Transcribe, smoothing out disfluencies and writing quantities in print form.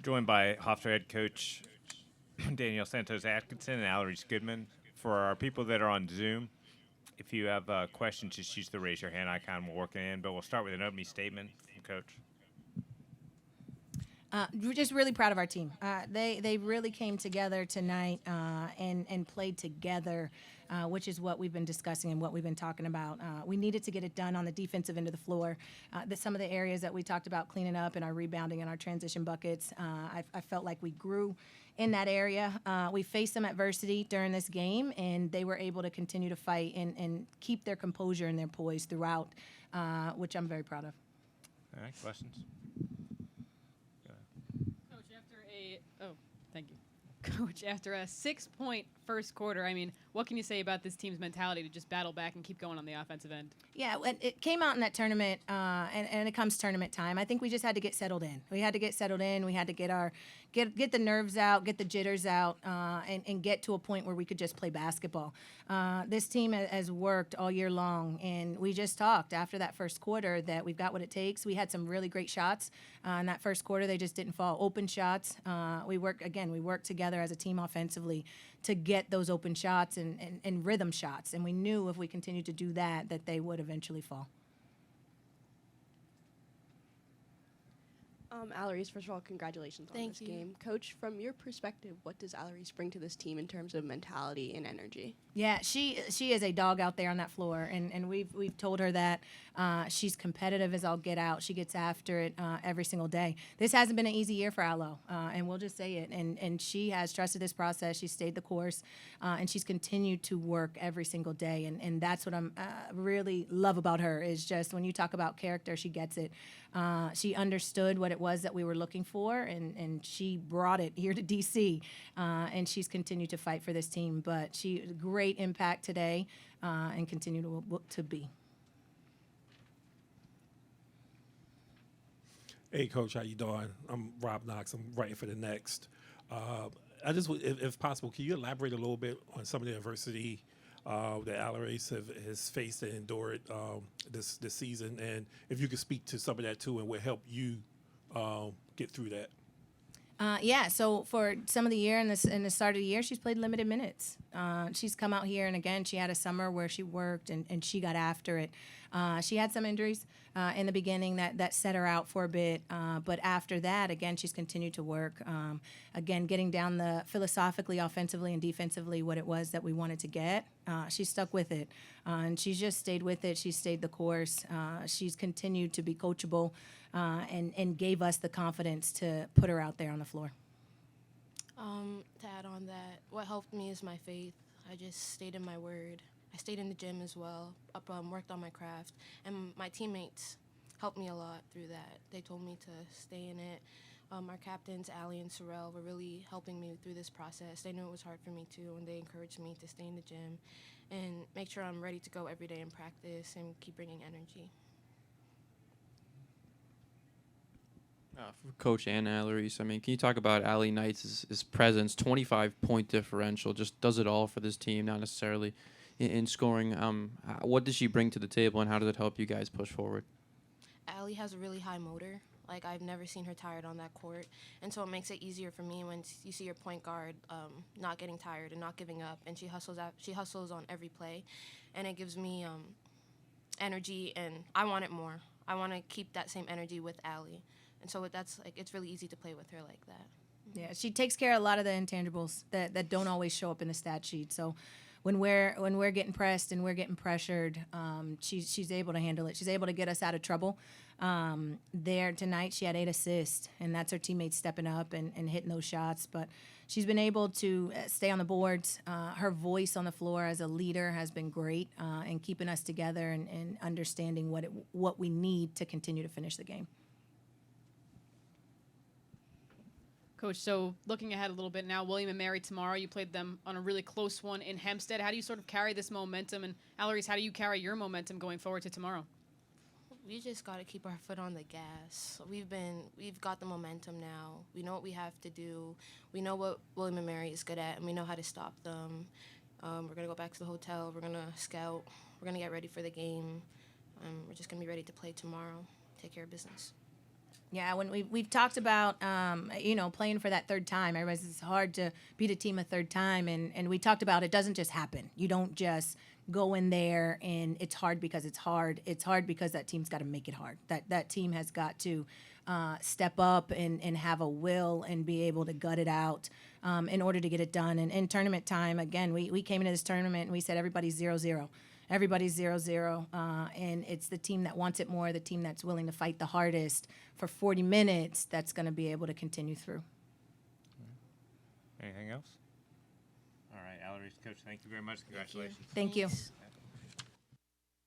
joined by Hofstra head coach Danielle Santos-Atkinson and Alarise Goodman. For our people that are on Zoom, if you have questions, just use the raise your hand icon. We'll work it in, but we'll start with an opening statement from Coach. We're just really proud of our team. They really came together tonight and played together, which is what we've been discussing and what we've been talking about. We needed to get it done on the defensive end of the floor. Some of the areas that we talked about cleaning up and our rebounding and our transition buckets, I felt like we grew in that area. We faced some adversity during this game, and they were able to continue to fight and keep their composure and their poise throughout, which I'm very proud of. All right, questions? Thank you. Coach, after a 6-point first quarter, I mean, what can you say about this team's mentality to just battle back and keep going on the offensive end? Yeah, it came out in that tournament, and it comes tournament time. I think we just had to get settled in. We had to get settled in. We had to get the nerves out, get the jitters out, and get to a point where we could just play basketball. This team has worked all year long, and we just talked after that first quarter that we've got what it takes. We had some really great shots in that first quarter. They just didn't fall. Open shots. We worked together as a team offensively to get those open shots and rhythm shots, and we knew if we continued to do that they would eventually fall. Alarise, first of all, congratulations on this game. Coach, from your perspective, what does Alarise bring to this team in terms of mentality and energy? Yeah, she is a dog out there on that floor, and we've told her that she's competitive as all get out. She gets after it every single day. This hasn't been an easy year for Alo, and we'll just say it. And she has trusted this process. She stayed the course, and she's continued to work every single day. And that's what I'm really love about her is just when you talk about character, she gets it. She understood what it was that we were looking for, and she brought it here to D.C., and she's continued to fight for this team. But she great impact today and continue to be. Hey, Coach, how you doing? I'm Rob Knox. I'm writing for the Next. I just, if possible, can you elaborate a little bit on some of the adversity that Alarise has faced and endured this season, and if you could speak to some of that too, and what helped you get through that? Yeah, so for some of the year in the start of the year, she's played limited minutes. She's come out here, and again, she had a summer where she worked and she got after it. She had some injuries in the beginning that set her out for a bit, but after that, again, she's continued to work. Again, getting down the philosophically, offensively, and defensively what it was that we wanted to get. She stuck with it, and she's just stayed with it. She stayed the course. She's continued to be coachable. And gave us the confidence to put her out there on the floor. To add on that, what helped me is my faith. I just stayed in my word. I stayed in the gym as well, worked on my craft, and my teammates helped me a lot through that. They told me to stay in it. Our captains, Allie and Sorrell, were really helping me through this process. They knew it was hard for me too, and they encouraged me to stay in the gym and make sure I'm ready to go every day in practice and keep bringing energy. For Coach and Alarise, I mean, can you talk about Allie Knight's his presence, 25-point differential, just does it all for this team, not necessarily in scoring. What does she bring to the table, and how does it help you guys push forward? Allie has a really high motor. Like, I've never seen her tired on that court, and so it makes it easier for me when you see your point guard not getting tired and not giving up, and she hustles on every play, and it gives me energy, and I want it more. I want to keep that same energy with Allie. And so that's it's really easy to play with her like that. Yeah, she takes care of a lot of the intangibles that don't always show up in the stat sheet. So when we're getting pressed and we're getting pressured, she's able to handle it. She's able to get us out of trouble. There tonight, she had 8 assists, and that's her teammates stepping up and hitting those shots. But she's been able to stay on the boards. Her voice on the floor as a leader has been great, and keeping us together and understanding what we need to continue to finish the game. Coach, so looking ahead a little bit now, William and Mary tomorrow, you played them on a really close one in Hempstead. How do you sort of carry this momentum? And Alarise, how do you carry your momentum going forward to tomorrow? We just got to keep our foot on the gas. We've got the momentum now. We know what we have to do. We know what William and Mary is good at, and we know how to stop them. We're going to go back to the hotel. We're going to scout. We're going to get ready for the game. We're just going to be ready to play tomorrow, take care of business. Yeah, when we've talked about, playing for that third time. Everybody's, it's hard to beat a team a third time, and we talked about it doesn't just happen. You don't just go in there and it's hard because it's hard. It's hard because that team's got to make it hard. That team has got to step up and have a will and be able to gut it out in order to get it done. And in tournament time, again, we came into this tournament and we said everybody's 0-0. Everybody's 0-0, and it's the team that wants it more, the team that's willing to fight the hardest for 40 minutes that's going to be able to continue through. Anything else? All right, Allery's coach, thank you very much. Congratulations. Thank you. Thanks.